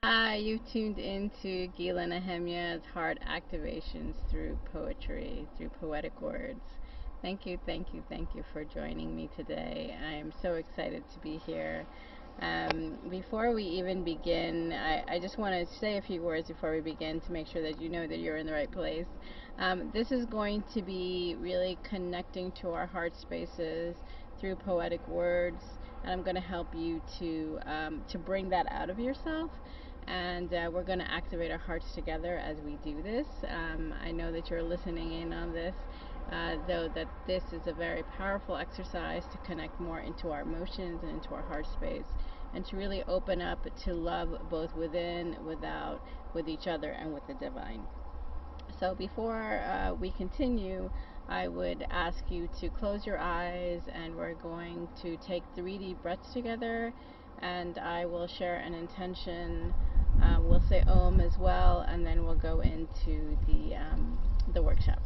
Hi, you've tuned into Gila Nehemia's heart activations through poetry, through poetic words. Thank you, thank you, thank you for joining me today. I am so excited to be here. Before we even begin, I just want to say a few words before we begin to make sure that you know that you're in the right place. This is going to be really connecting to our heart spaces through poetic words, and I'm going to help you to bring that out of yourself, and we're going to activate our hearts together as we do this. I know that you're listening in on this, though that this is a very powerful exercise to connect more into our emotions and into our heart space, and to really open up to love both within, without, with each other, and with the divine. So before we continue, I would ask you to close your eyes, and we're going to take 3 deep breaths together, and I will share an intention. We'll say Om as well, and then we'll go into the workshop.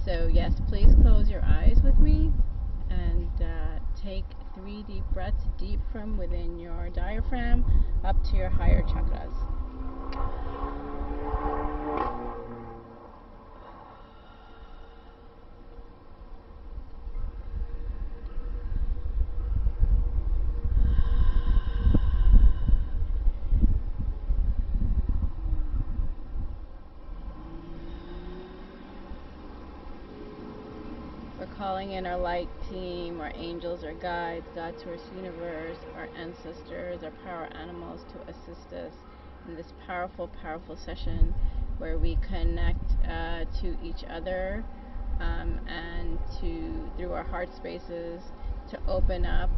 So yes, please close your eyes with me, and take 3 deep breaths, deep from within your diaphragm up to your higher chakras. We're calling in our light team, our angels, our guides, God, Source, Universe, our ancestors, our power animals to assist us in this powerful, powerful session where we connect to each other, and through our heart spaces, to open up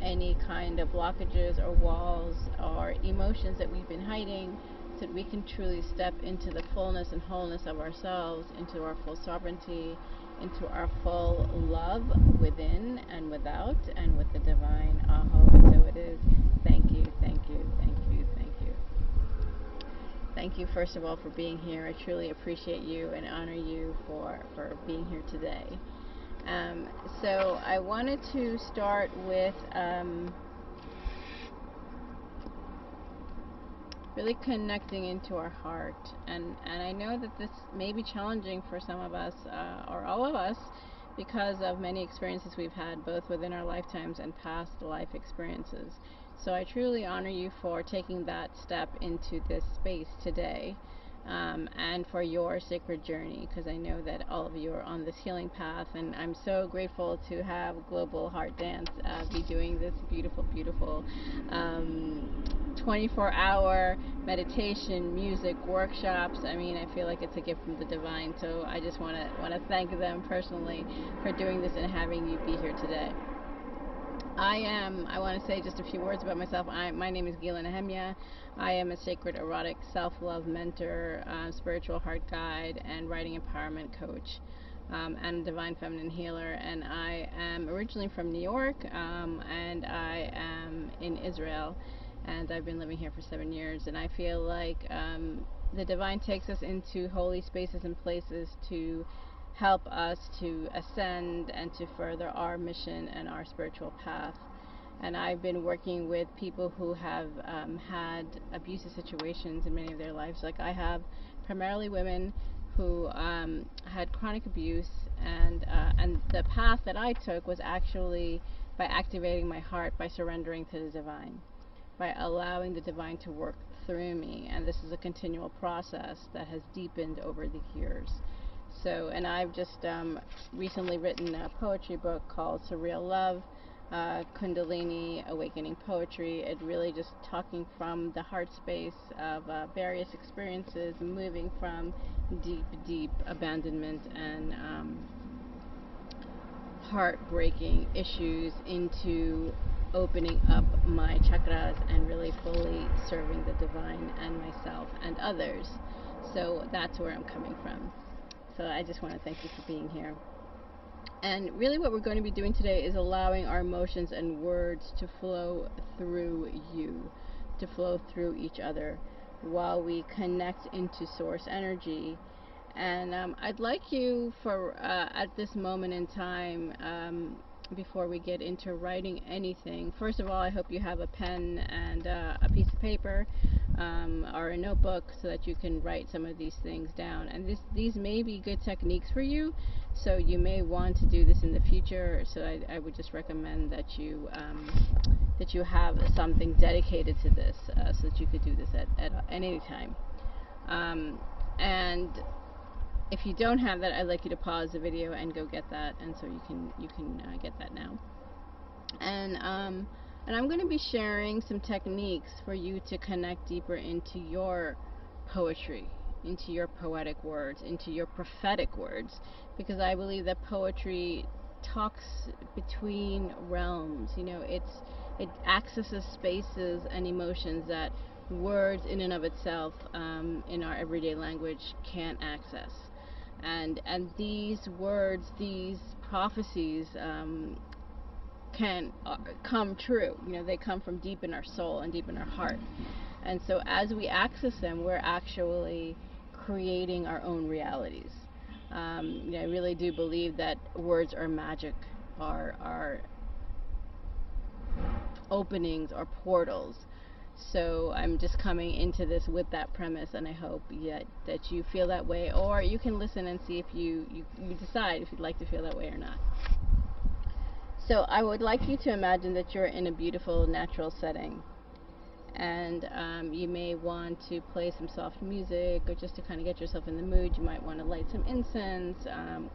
any kind of blockages or walls or emotions that we've been hiding, so that we can truly step into the fullness and wholeness of ourselves, into our full sovereignty, into our full love within and without, and with the divine. Aho, and so it is. Thank you, thank you, thank you, thank you. Thank you, first of all, for being here. I truly appreciate you and honor you for being here today. So I wanted to start with really connecting into our heart, and I know that this may be challenging for some of us, or all of us, because of many experiences we've had both within our lifetimes and past life experiences. So I truly honor you for taking that step into this space today, and for your sacred journey, because I know that all of you are on this healing path, and I'm so grateful to have Global Heart Dance be doing this beautiful, beautiful 24-hour meditation, music, workshops. I mean, I feel like it's a gift from the divine, so I just want to thank them personally for doing this and having you be here today. I want to say just a few words about myself. My name is Gila Nehemia. I am a sacred erotic self-love mentor, spiritual heart guide, and writing empowerment coach, and a divine feminine healer. And I am originally from New York, and I am in Israel, and I've been living here for 7 years. And I feel like the divine takes us into holy spaces and places to help us to ascend and to further our mission and our spiritual path. And I've been working with people who have had abusive situations in many of their lives, like I have, primarily women who had chronic abuse, and the path that I took was actually by activating my heart, by surrendering to the divine, by allowing the divine to work through me. And this is a continual process that has deepened over the years. So, and I've just recently written a poetry book called Surreal Love, Kundalini Awakening Poetry. It really just talking from the heart space of various experiences, moving from deep, deep abandonment and heartbreaking issues into opening up my chakras and really fully serving the divine and myself and others. So that's where I'm coming from. So I just want to thank you for being here. And really what we're going to be doing today is allowing our emotions and words to flow through you, to flow through each other while we connect into source energy. And I'd like you for, at this moment in time, before we get into writing anything, first of all, I hope you have a pen and a piece of paper. or a notebook so that you can write some of these things down. And these may be good techniques for you, so you may want to do this in the future. So I would just recommend that you have something dedicated to this, so that you could do this at any time. And if you don't have that, I'd like you to pause the video and go get that, and so you can get that now. And I'm going to be sharing some techniques for you to connect deeper into your poetry, into your poetic words, into your prophetic words, because I believe that poetry talks between realms. You know, it accesses spaces and emotions that words in and of itself, in our everyday language, can't access. And these words, these prophecies, can come true. You know, they come from deep in our soul and deep in our heart. And so as we access them, we're actually creating our own realities. You know, I really do believe that words are magic, are openings, or portals. So I'm just coming into this with that premise, and I hope that you feel that way, or you can listen and see if you decide if you'd like to feel that way or not. So I would like you to imagine that you're in a beautiful natural setting, and you may want to play some soft music, or just to kind of get yourself in the mood. You might want to light some incense,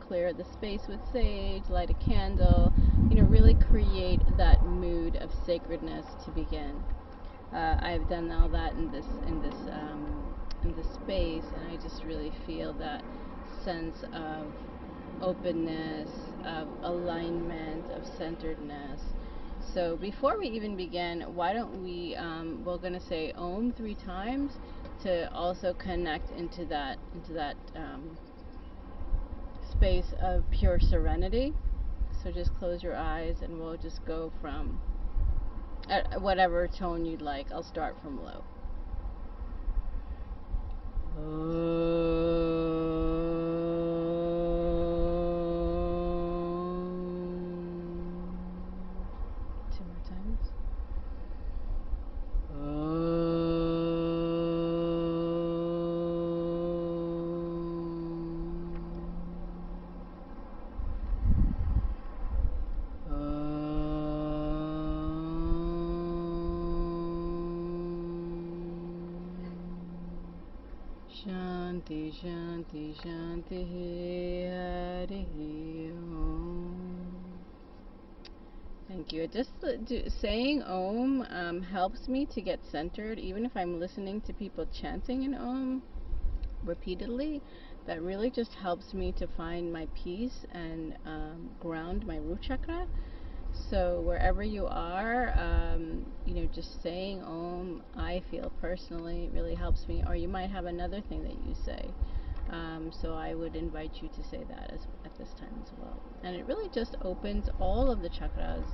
clear the space with sage, light a candle, you know, really create that mood of sacredness to begin. I've done all that in this space, and I just really feel that sense of openness, of alignment, of centeredness. So before we even begin, why don't we, we're going to say Om 3 times to also connect into that space of pure serenity. So just close your eyes, and we'll just go from at whatever tone you'd like. I'll start from low. Two more times. Shanti, Shanti, Shanti, Hari Om. Thank you. Just saying Om helps me to get centered, even if I'm listening to people chanting in Om repeatedly. That really just helps me to find my peace and ground my root chakra. So wherever you are, you know, just saying Om, I feel personally, really helps me. Or you might have another thing that you say. So I would invite you to say that at this time as well. And it really just opens all of the chakras,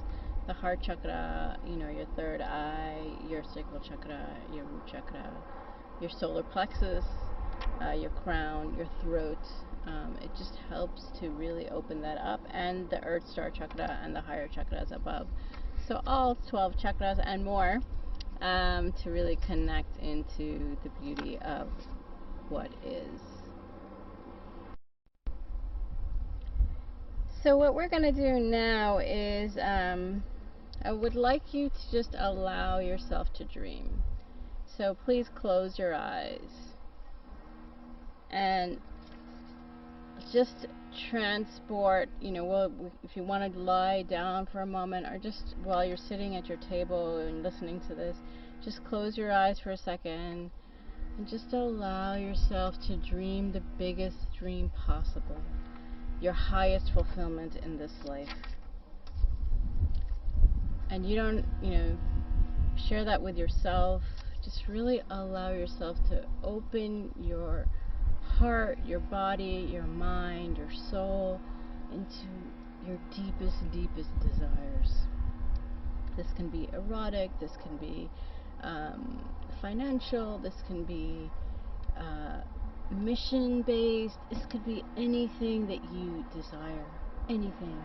the heart chakra, you know, your third eye, your sacral chakra, your root chakra, your solar plexus, your crown, your throat. It just helps to really open that up, and the earth star chakra and the higher chakras above. So all 12 chakras and more, to really connect into the beauty of what is. So what we're going to do now is, I would like you to just allow yourself to dream. So please close your eyes and just transport, you know, well, if you want to lie down for a moment, or just while you're sitting at your table and listening to this, just close your eyes for a second and just allow yourself to dream the biggest dream possible, your highest fulfillment in this life. And you don't, you know, share that with yourself. Just really allow yourself to open your heart, your body, your mind, your soul into your deepest, deepest desires. This can be erotic, this can be financial, this can be mission-based, this could be anything that you desire, anything.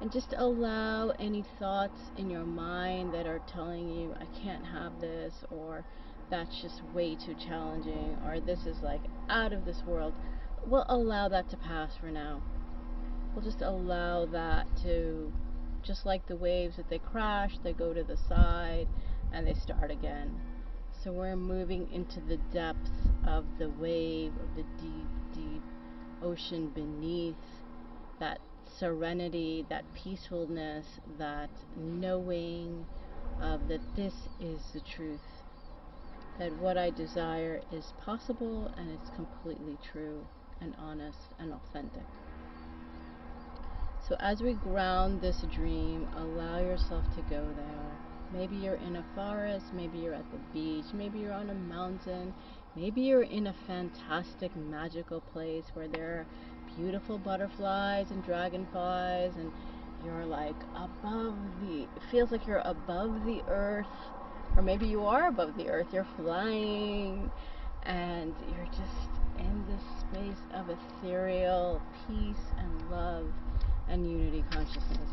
And just allow any thoughts in your mind that are telling you, I can't have this, or that's just way too challenging, or this is like out of this world, we'll allow that to pass for now. We'll just allow that to, just like the waves, that they crash, they go to the side, and they start again. So we're moving into the depths of the wave, of the deep, deep ocean beneath, that serenity, that peacefulness, that knowing of that this is the truth, that what I desire is possible and it's completely true and honest and authentic. So as we ground this dream, allow yourself to go there. Maybe you're in a forest, maybe you're at the beach, maybe you're on a mountain, maybe you're in a fantastic magical place where there are beautiful butterflies and dragonflies, and you're like above it feels like you're above the earth, or maybe you are above the earth, you're flying, and you're just in this space of ethereal peace and love and unity consciousness.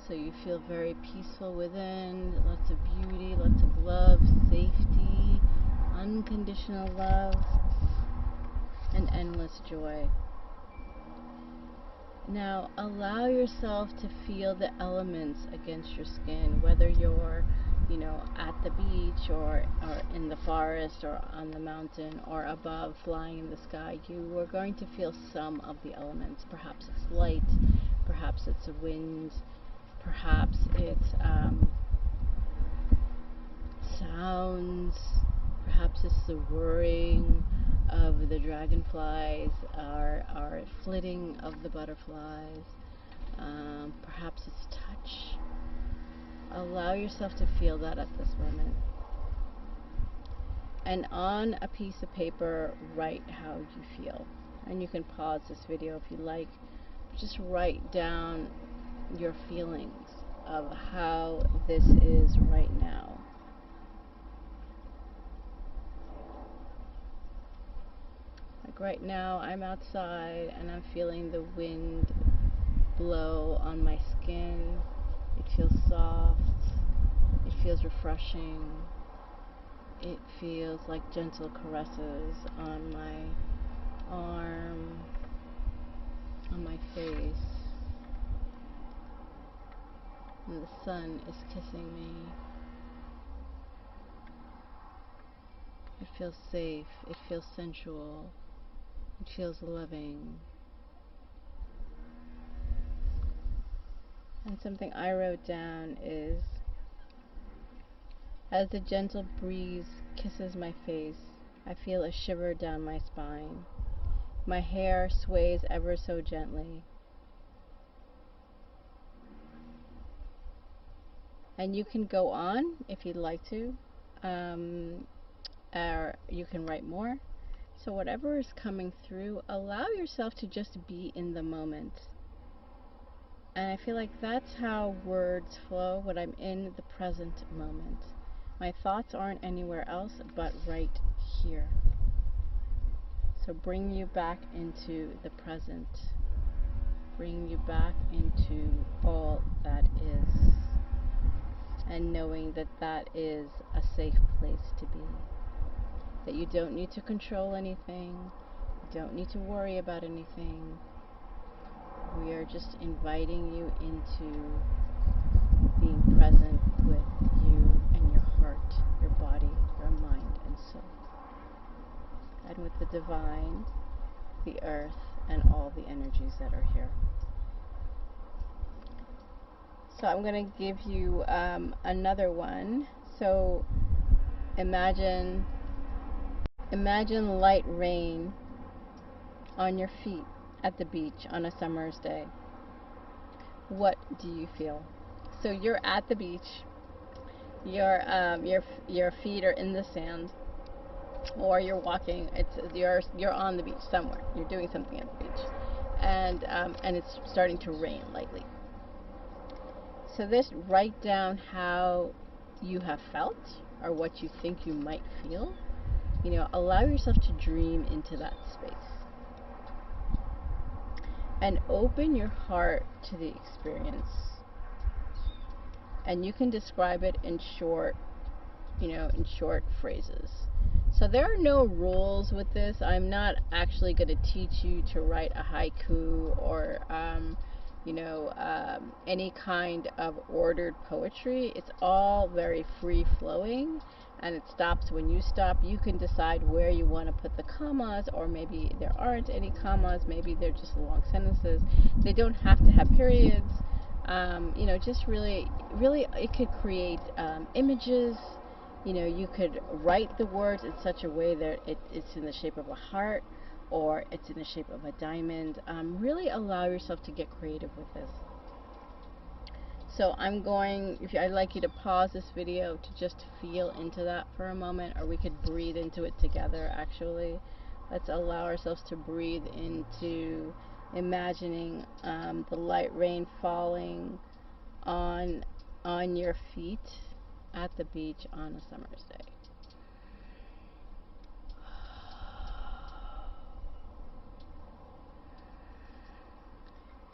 So you feel very peaceful within, lots of beauty, lots of love, safety, unconditional love, and endless joy. Now allow yourself to feel the elements against your skin, whether you're, at the beach or in the forest or on the mountain or above flying in the sky. You are going to feel some of the elements. Perhaps it's light, perhaps it's a wind, perhaps it's sounds, perhaps it's the whirring of the dragonflies, or flitting of the butterflies, perhaps it's touch. Allow yourself to feel that at this moment. And on a piece of paper, write how you feel. And you can pause this video if you like. Just write down your feelings of how this is right now. Like right now, I'm outside and I'm feeling the wind blow on my skin. It feels soft. It feels refreshing. It feels like gentle caresses on my arm, on my face. And the sun is kissing me. It feels safe. It feels sensual. It feels loving. And something I wrote down is, as the gentle breeze kisses my face, I feel a shiver down my spine. My hair sways ever so gently. And you can go on if you'd like to, or you can write more. So whatever is coming through, allow yourself to just be in the moment. And I feel like that's how words flow, when I'm in the present moment. My thoughts aren't anywhere else but right here. So bring you back into the present. Bring you back into all that is. And knowing that that is a safe place to be. That you don't need to control anything. You don't need to worry about anything. We are just inviting you into being present with you and your heart, your body, your mind, and soul. And with the divine, the earth, and all the energies that are here. So I'm going to give you another one. So imagine light rain on your feet at the beach on a summer's day. What do you feel? So you're at the beach. Your feet are in the sand, or you're walking. You're on the beach somewhere. You're doing something at the beach, and it's starting to rain lightly. So this, write down how you have felt or what you think you might feel. Allow yourself to dream into that space. And open your heart to the experience. and you can describe it in short, in short phrases. So there are no rules with this. I'm not actually going to teach you to write a haiku or any kind of ordered poetry. It's all very free flowing, and it stops when you stop. You can decide where you want to put the commas, or maybe there aren't any commas, maybe they're just long sentences. They don't have to have periods. Just really it could create images. You could write the words in such a way that it's in the shape of a heart, or it's in the shape of a diamond. Really allow yourself to get creative with this. So I'd like you to pause this video to just feel into that for a moment, or we could breathe into it together actually. Let's allow ourselves to breathe into imagining the light rain falling on your feet at the beach on a summer's day.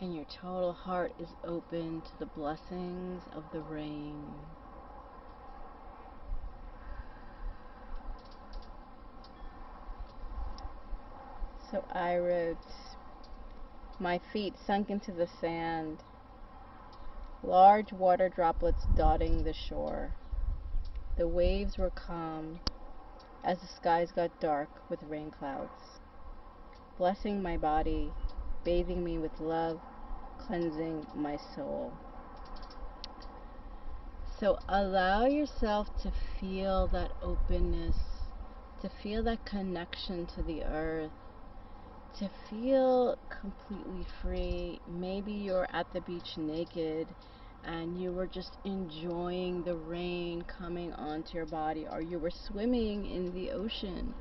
And your total heart is open to the blessings of the rain. So I wrote, my feet sunk into the sand, large water droplets dotting the shore. The waves were calm as the skies got dark with rain clouds, blessing my body, bathing me with love, cleansing my soul. So allow yourself to feel that openness, to feel that connection to the earth, to feel completely free. Maybe you're at the beach naked and you were just enjoying the rain coming onto your body, or you were swimming in the ocean.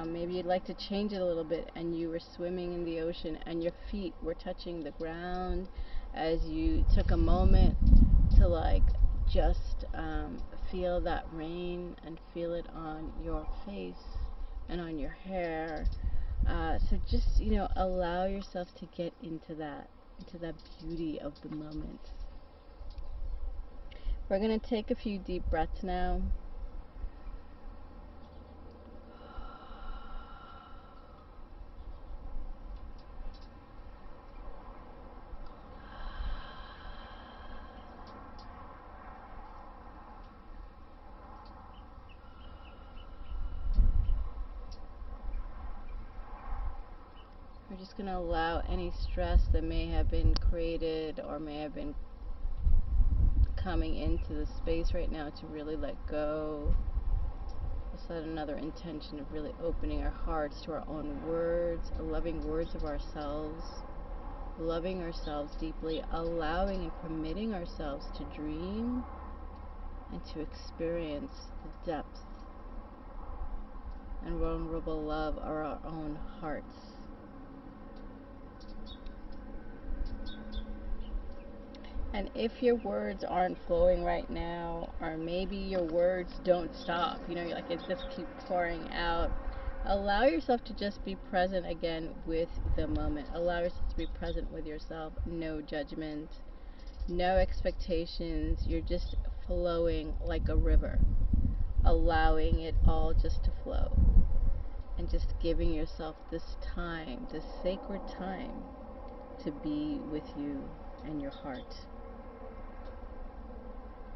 Maybe you'd like to change it a little bit, and you were swimming in the ocean and your feet were touching the ground as you took a moment to just feel that rain and feel it on your face and on your hair. So just allow yourself to get into that beauty of the moment. We're going to take a few deep breaths now. We're just going to allow any stress that may have been created or may have been coming into the space right now to really let go. We'll set another intention of really opening our hearts to our own words, loving words of ourselves, loving ourselves deeply, allowing and permitting ourselves to dream and to experience the depth and vulnerable love of our own hearts. And if your words aren't flowing right now, or maybe your words don't stop, it just keeps pouring out, allow yourself to just be present again with the moment. Allow yourself to be present with yourself. No judgment, no expectations. You're just flowing like a river, allowing it all just to flow, and just giving yourself this time, this sacred time, to be with you and your heart.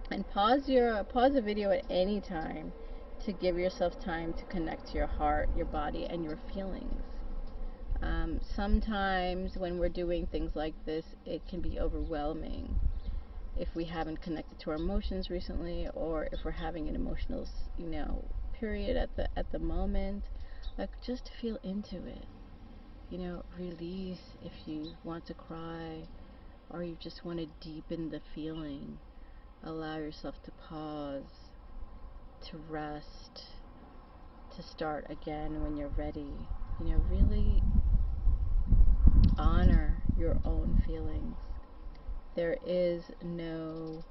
And pause the video at any time to give yourself time to connect to your heart, your body, and your feelings. Sometimes when we're doing things like this, it can be overwhelming if we haven't connected to our emotions recently, or if we're having an emotional, period at the moment. Just feel into it. Release if you want to cry, or you just want to deepen the feeling. Allow yourself to pause, to rest, to start again when you're ready. Really honor your own feelings. There is no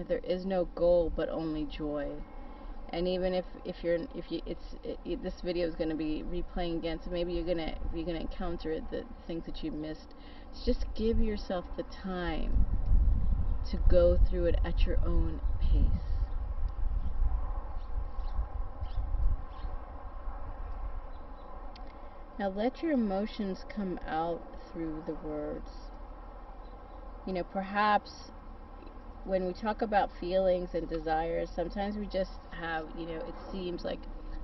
there is no goal but only joy. And even if you're if you this video is going to be replaying again, so maybe you're gonna encounter the things that you missed. Just give yourself the time to go through it at your own pace. Now let your emotions come out through the words. You know, perhaps when we talk about feelings and desires, sometimes we just have, you know, it seems like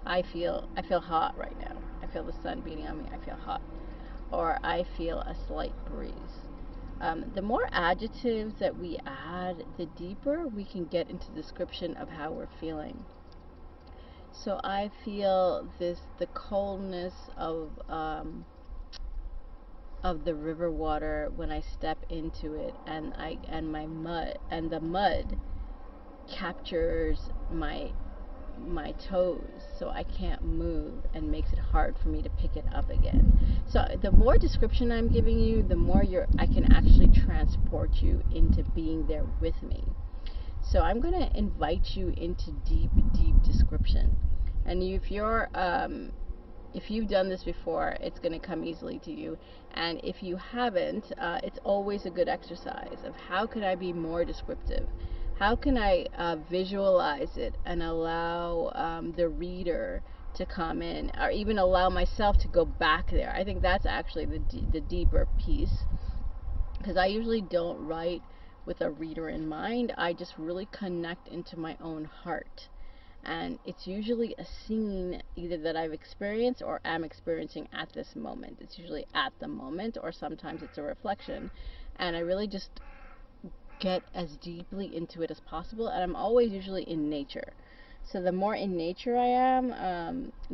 I feel hot right now. I feel the sun beating on me. I feel hot. Or I feel a slight breeze. The more adjectives that we add, the deeper we can get into description of how we're feeling. So I feel the coldness of the river water when I step into it, and the mud captures my toes, so I can't move, and makes it hard for me to pick it up again. So the more description I'm giving you, the more I can actually transport you into being there with me. So I'm going to invite you into deep description. And if you've done this before, it's going to come easily to you. And if you haven't, it's always a good exercise of how can I be more descriptive? How can I visualize it and allow the reader to come in, or even allow myself to go back there? I think that's actually the deeper piece, because I usually don't write with a reader in mind. I just really connect into my own heart. And it's usually a scene either that I've experienced or am experiencing at this moment. It's usually at the moment, or sometimes it's a reflection. And I really just get as deeply into it as possible. And I'm always usually in nature. So the more in nature I am,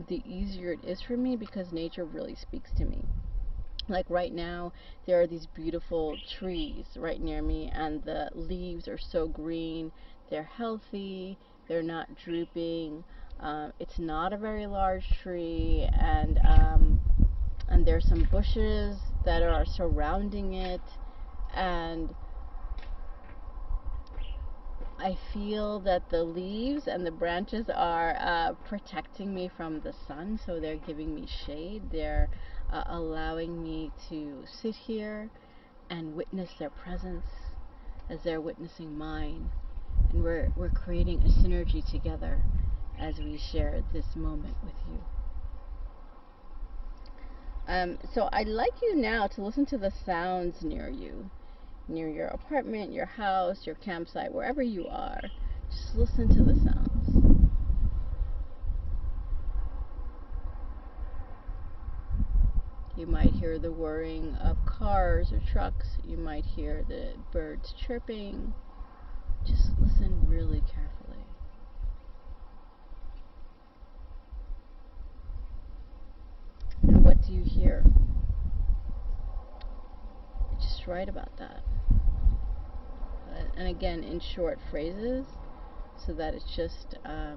the easier it is for me, because nature really speaks to me. Like right now, there are these beautiful trees right near me, and the leaves are so green. They're healthy. They're not drooping. It's not a very large tree, and there's some bushes that are surrounding it, and I feel that the leaves and the branches are protecting me from the sun, so they're giving me shade. They're allowing me to sit here and witness their presence as they're witnessing mine. And we're creating a synergy together as we share this moment with you. So I'd like you now to listen to the sounds near you, near your apartment, your house, your campsite, wherever you are. Just listen to the sounds. You might hear the whirring of cars or trucks. You might hear the birds chirping. Just listen really carefully. And what do you hear? Just write about that. And again, in short phrases, so that it's just a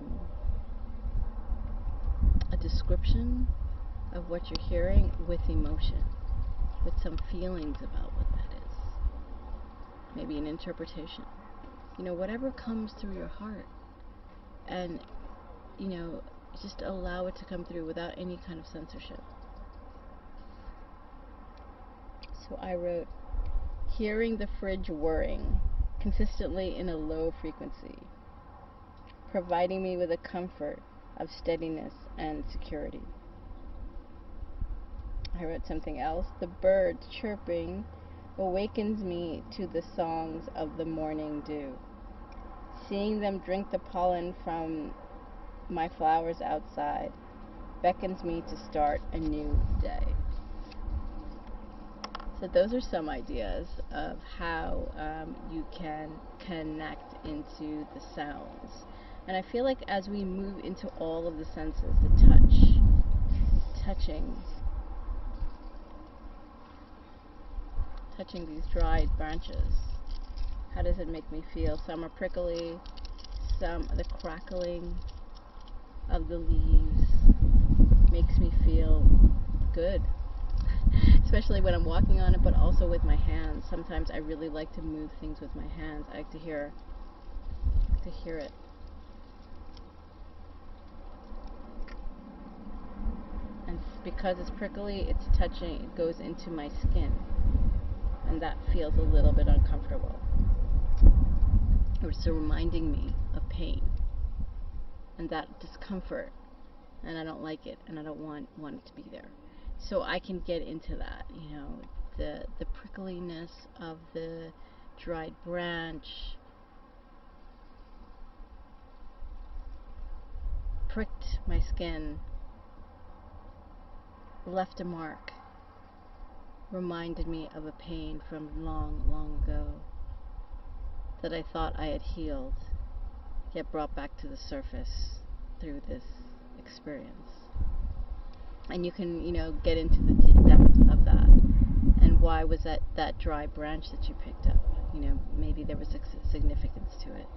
description of what you're hearing with emotion, with some feelings about what that is. Maybe an interpretation. You know, whatever comes through your heart. And, you know, just allow it to come through without any kind of censorship. So I wrote, hearing the fridge whirring consistently in a low frequency, providing me with a comfort of steadiness and security. I wrote something else. The birds chirping awakens me to the songs of the morning dew. Seeing them drink the pollen from my flowers outside beckons me to start a new day. So those are some ideas of how you can connect into the sounds. And I feel like as we move into all of the senses, the touching these dried branches, how does it make me feel? Some are prickly, some the crackling of the leaves makes me feel good. Especially when I'm walking on it, but also with my hands. Sometimes I really like to move things with my hands. I like to hear it. because it's prickly, it's touching, it goes into my skin, and that feels a little bit uncomfortable. It's reminding me of pain and that discomfort, and I don't like it, and I don't want it to be there. So I can get into that, the prickliness of the dried branch pricked my skin, left a mark, reminded me of a pain from long, long ago that I thought I had healed, yet brought back to the surface through this experience. And you can, get into the depth of that. And why was that dry branch that you picked up? Maybe there was a significance to it.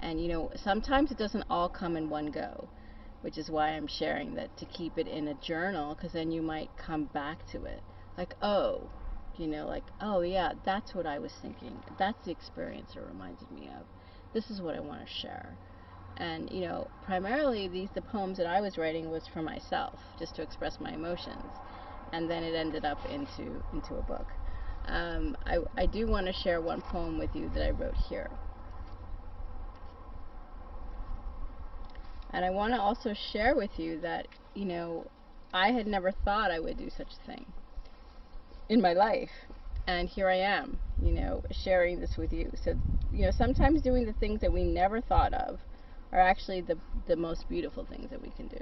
And, sometimes it doesn't all come in one go, which is why I'm sharing that, to keep it in a journal, because then you might come back to it. Like, oh yeah, that's what I was thinking. That's the experience it reminded me of. This is what I want to share. And, primarily the poems that I was writing was for myself, just to express my emotions. And then it ended up into a book. I do want to share one poem with you that I wrote here. And I want to also share with you that, I had never thought I would do such a thing in my life. And here I am, sharing this with you. So, sometimes doing the things that we never thought of are actually the most beautiful things that we can do.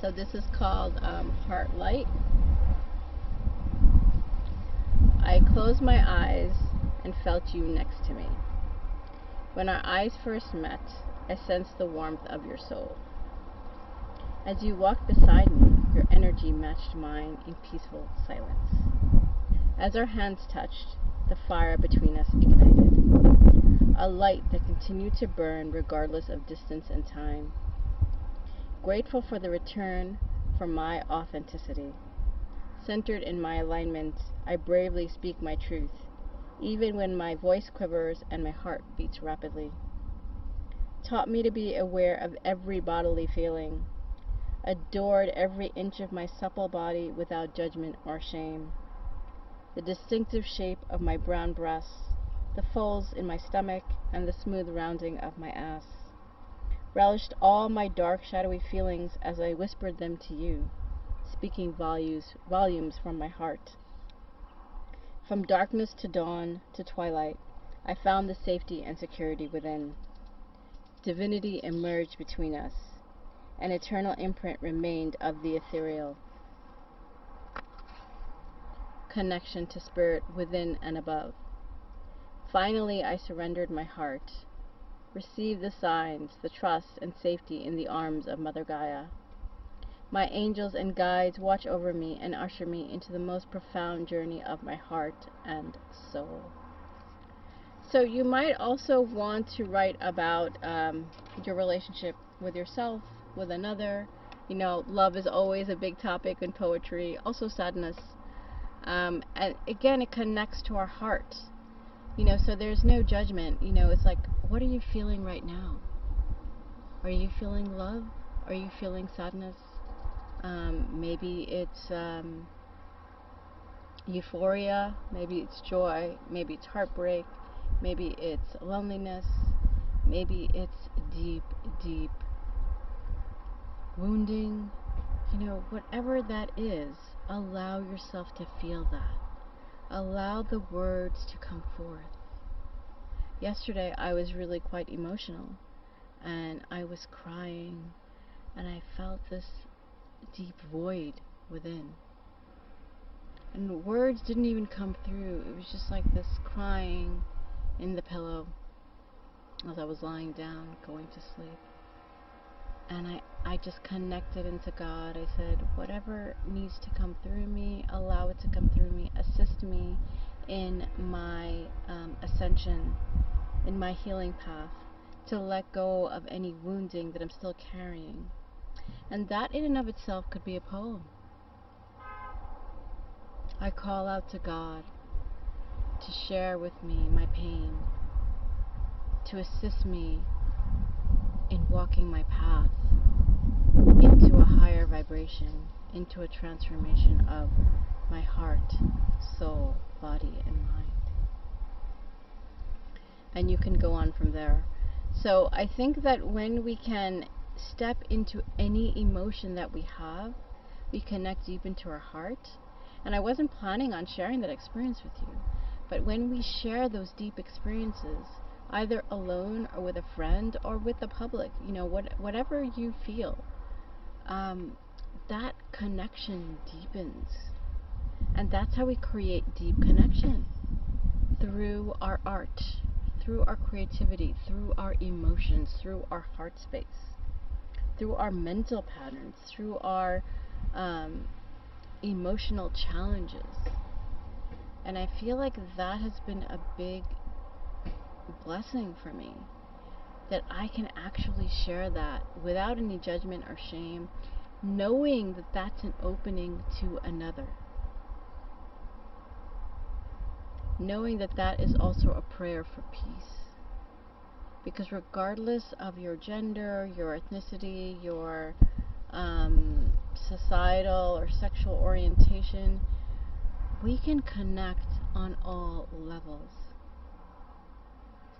So this is called Heart Light. I closed my eyes and felt you next to me. When our eyes first met, I sensed the warmth of your soul. As you walked beside me, your energy matched mine in peaceful silence. As our hands touched, the fire between us ignited, a light that continued to burn regardless of distance and time. Grateful for the return for my authenticity. Centered in my alignment, I bravely speak my truth, even when my voice quivers and my heart beats rapidly. Taught me to be aware of every bodily feeling, adored every inch of my supple body without judgment or shame. The distinctive shape of my brown breasts, the folds in my stomach, and the smooth rounding of my ass. Relished all my dark, shadowy feelings as I whispered them to you, speaking volumes from my heart. From darkness to dawn to twilight, I found the safety and security within. Divinity emerged between us. An eternal imprint remained of the ethereal. Connection to spirit within and above. Finally, I surrendered my heart. Received the signs, the trust, and safety in the arms of Mother Gaia. My angels and guides watch over me and usher me into the most profound journey of my heart and soul. So you might also want to write about your relationship with yourself, with another. Love is always a big topic in poetry. Also sadness. And again, it connects to our heart. So there's no judgment. It's like, what are you feeling right now? Are you feeling love? Are you feeling sadness? Maybe it's euphoria. Maybe it's joy. Maybe it's heartbreak. Maybe it's loneliness. Maybe it's deep, deep wounding. Whatever that is, allow yourself to feel that. Allow the words to come forth. Yesterday I was really quite emotional, and I was crying, and I felt this deep void within. And words didn't even come through. It was just like this crying in the pillow as I was lying down, going to sleep. And I just connected into God. I said, whatever needs to come through me, allow it to come through me. Assist me in my ascension, in my healing path, to let go of any wounding that I'm still carrying. And that in and of itself could be a poem. I call out to God to share with me my pain, to assist me in walking my path into a higher vibration, into a transformation of my heart, soul, body, and mind. And you can go on from there. So I think that when we can step into any emotion that we have, we connect deep into our heart. And I wasn't planning on sharing that experience with you, but when we share those deep experiences, either alone or with a friend or with the public, whatever you feel, that connection deepens. And that's how we create deep connection, through our art, through our creativity, through our emotions, through our heart space, through our mental patterns, through our emotional challenges. And I feel like that has been a big blessing for me, that I can actually share that without any judgment or shame, knowing that that's an opening to another. Knowing that that is also a prayer for peace. Because regardless of your gender, your ethnicity, your societal or sexual orientation, we can connect on all levels.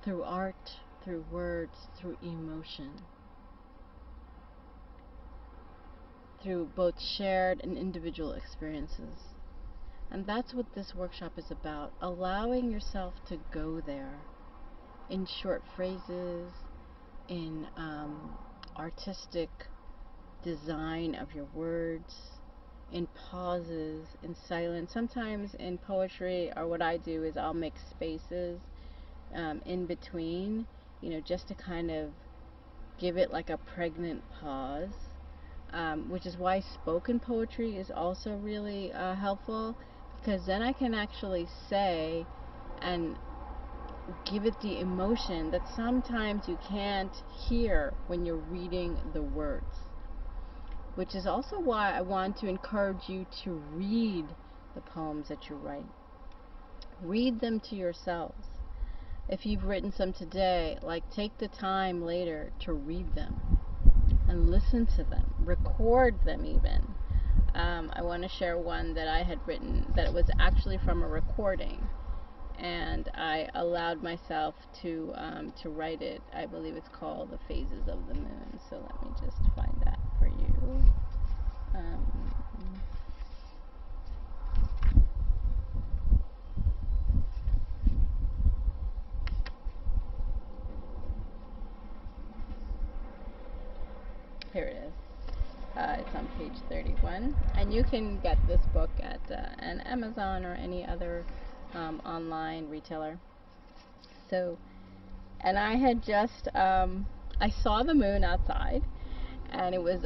Through art, through words, through emotion. Through both shared and individual experiences. And that's what this workshop is about, allowing yourself to go there in short phrases, in artistic design of your words, in pauses, in silence. Sometimes in poetry, or what I do is I'll make spaces in between, just to kind of give it like a pregnant pause, which is why spoken poetry is also really helpful, because then I can actually say and give it the emotion that sometimes you can't hear when you're reading the words. Which is also why I want to encourage you to read the poems that you write. Read them to yourselves. If you've written some today, take the time later to read them and listen to them. Record them even. I want to share one that I had written that was actually from a recording, and I allowed myself to write it. I believe it's called The Phases of the Moon. So let me just find that for you. Here it is. It's on page 31, and you can get this book at an Amazon or any other online retailer. So, and I had just I saw the moon outside, and it was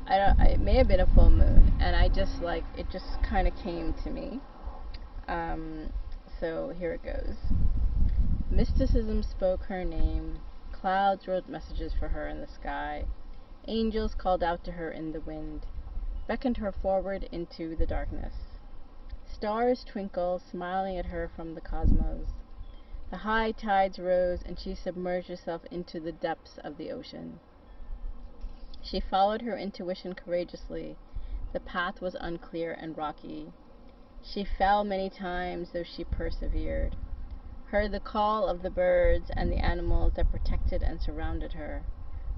it may have been a full moon, and I just it just kind of came to me. So here it goes. Mysticism spoke her name. Clouds wrote messages for her in the sky. Angels called out to her in the wind, beckoned her forward into the darkness. Stars twinkle, smiling at her from the cosmos. The high tides rose, and she submerged herself into the depths of the ocean. She followed her intuition courageously. The path was unclear and rocky. She fell many times, though she persevered. Heard the call of the birds and the animals that protected and surrounded her.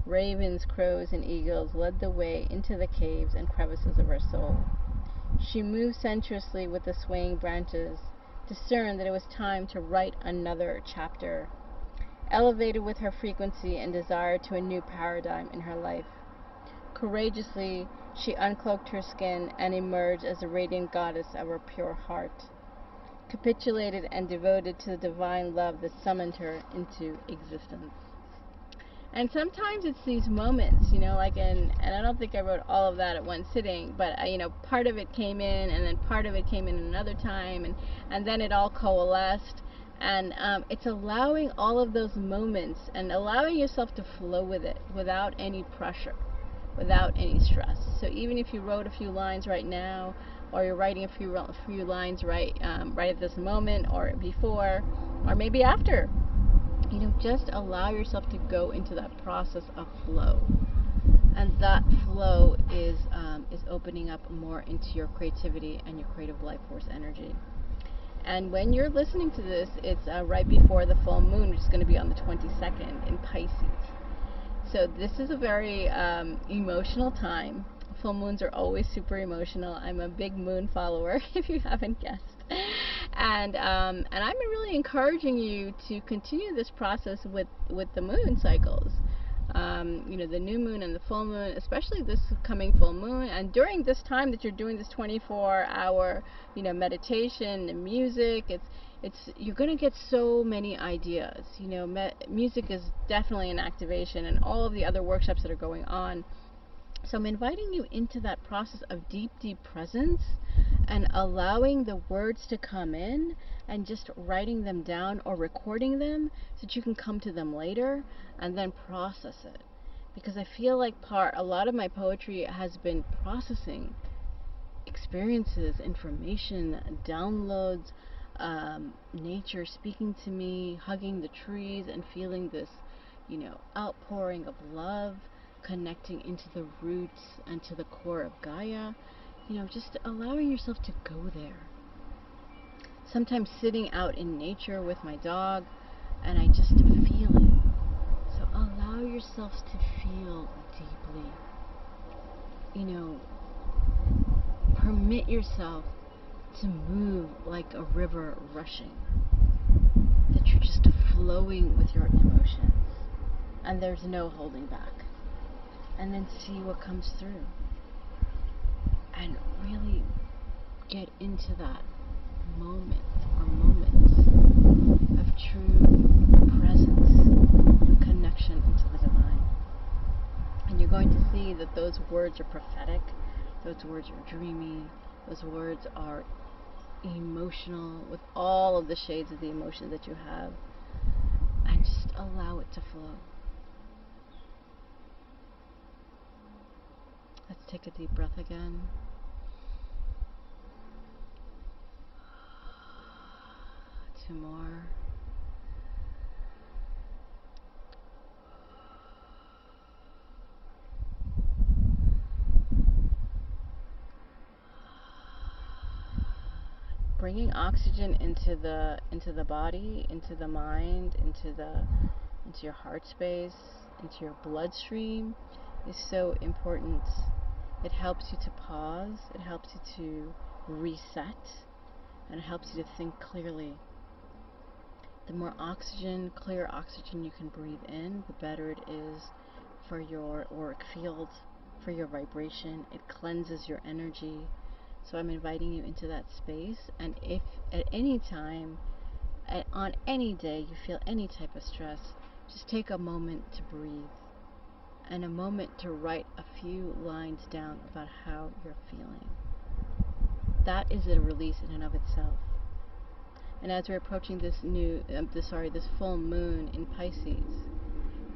Ravens, crows, and eagles led the way into the caves and crevices of her soul. She moved sensuously with the swaying branches, discerned that it was time to write another chapter. Elevated with her frequency and desire to a new paradigm in her life. Courageously, she uncloaked her skin and emerged as a radiant goddess of her pure heart, capitulated and devoted to the divine love that summoned her into existence. And sometimes it's these moments, and I don't think I wrote all of that at one sitting, but part of it came in, and then part of it came in another time, and then it all coalesced. And it's allowing all of those moments and allowing yourself to flow with it without any pressure, without any stress. So even if you wrote a few lines right now, or you're writing a few lines right at this moment, or before, or maybe after, just allow yourself to go into that process of flow. And that flow is opening up more into your creativity and your creative life force energy. And when you're listening to this, it's right before the full moon, which is going to be on the 22nd in Pisces. So this is a very emotional time. Full moons are always super emotional. I'm a big moon follower, if you haven't guessed. And I'm really encouraging you to continue this process with the moon cycles. The new moon and the full moon, especially this coming full moon, and during this time that you're doing this 24-hour, meditation and music, you're going to get so many ideas. Music is definitely an activation, and all of the other workshops that are going on. So I'm inviting you into that process of deep, deep presence and allowing the words to come in and just writing them down or recording them so that you can come to them later and then process it. Because I feel like a lot of my poetry has been processing experiences, information, downloads, nature speaking to me, hugging the trees and feeling this, outpouring of love, connecting into the roots and to the core of Gaia, just allowing yourself to go there. Sometimes sitting out in nature with my dog, and I just feel it. So allow yourself to feel deeply. Permit yourself to move like a river rushing. That you're just flowing with your emotions, and there's no holding back. And then see what comes through. And really get into that moment or moments of true presence and connection into the divine. And you're going to see that those words are prophetic, those words are dreamy, those words are emotional with all of the shades of the emotion that you have. And just allow it to flow. Let's take a deep breath again. Two more. Bringing oxygen into the body, into the mind, into your heart space, into your bloodstream is so important. It helps you to pause, it helps you to reset, and it helps you to think clearly. The more oxygen, clear oxygen you can breathe in, the better it is for your auric field, for your vibration. It cleanses your energy. So I'm inviting you into that space, and if at any time, on any day, you feel any type of stress, just take a moment to breathe and a moment to write a few lines down about how you're feeling. That is a release in and of itself. And as we're approaching this full moon in Pisces,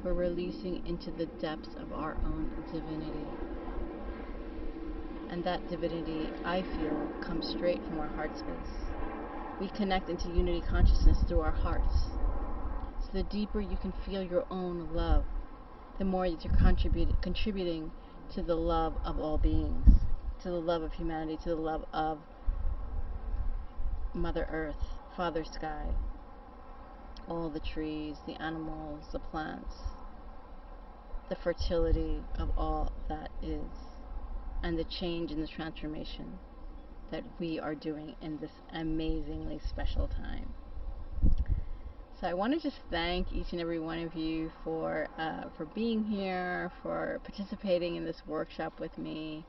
we're releasing into the depths of our own divinity. And that divinity, I feel, comes straight from our heart space. We connect into unity consciousness through our hearts. So the deeper you can feel your own love, the more that you're contributing to the love of all beings, to the love of humanity, to the love of Mother Earth, Father Sky, all the trees, the animals, the plants, the fertility of all that is, and the change and the transformation that we are doing in this amazingly special time. So I want to just thank each and every one of you for being here, for participating in this workshop with me.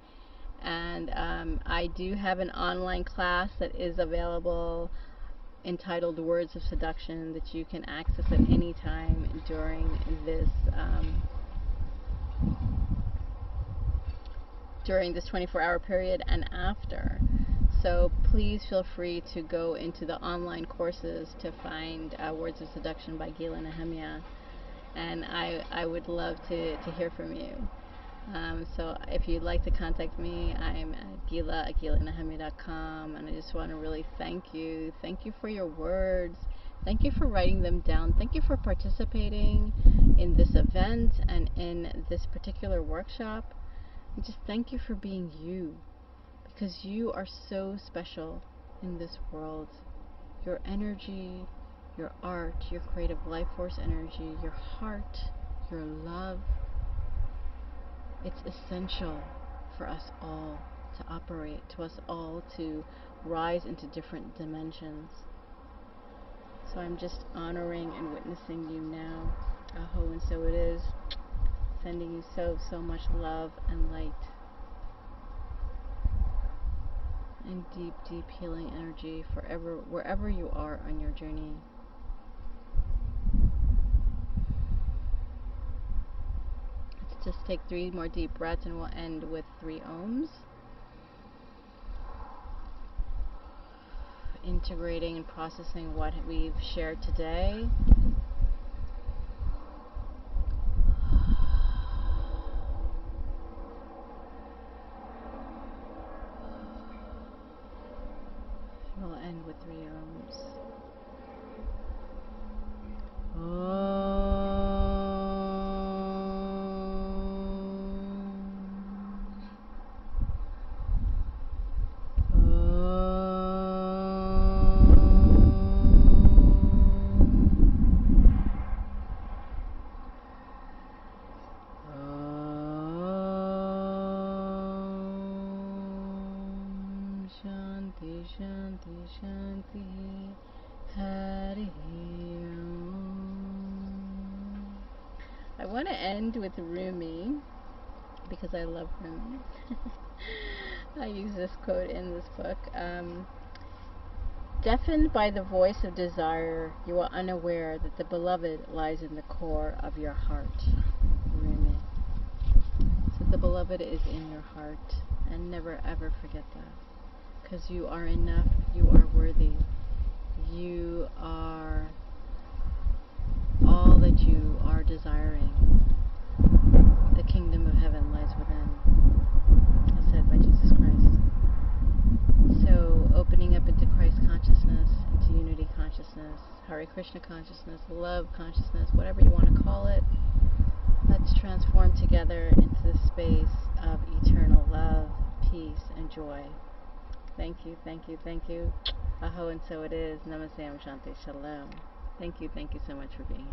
And I do have an online class that is available entitled Words of Seduction that you can access at any time during this 24-hour period and after. So please feel free to go into the online courses to find Words of Seduction by Gila and Nehemia, and I would love to hear from you. So if you'd like to contact me, I'm at gilanehemia.com, and I just want to really thank you. Thank you for your words. Thank you for writing them down. Thank you for participating in this event and in this particular workshop. And just thank you for being you, because you are so special in this world. Your energy, your art, your creative life force energy, your heart, your love, it's essential for us all to operate, to us all to rise into different dimensions. So I'm just honoring and witnessing you now. Aho, and so it is. Sending you so much love and light. And deep healing energy forever, wherever you are on your journey. Let's just take 3 more deep breaths and we'll end with 3 ohms. Integrating and processing what we've shared today. We'll end with 3 ohms. Shanti, Shanti, Shanti, Hari Om. I want to end with Rumi, because I love Rumi. I use this quote in this book. Deafened by the voice of desire, you are unaware that the beloved lies in the core of your heart. Rumi. So the beloved is in your heart, and never ever forget that. Because you are enough, you are worthy, you are all that you are desiring. The kingdom of heaven lies within, as said by Jesus Christ. So opening up into Christ consciousness, into unity consciousness, Hare Krishna consciousness, love consciousness, whatever you want to call it, let's transform together into the space of eternal love, peace, and joy. Thank you, thank you, thank you. Aho, and so it is. Namaste, Shanti, Shalom. Thank you so much for being here.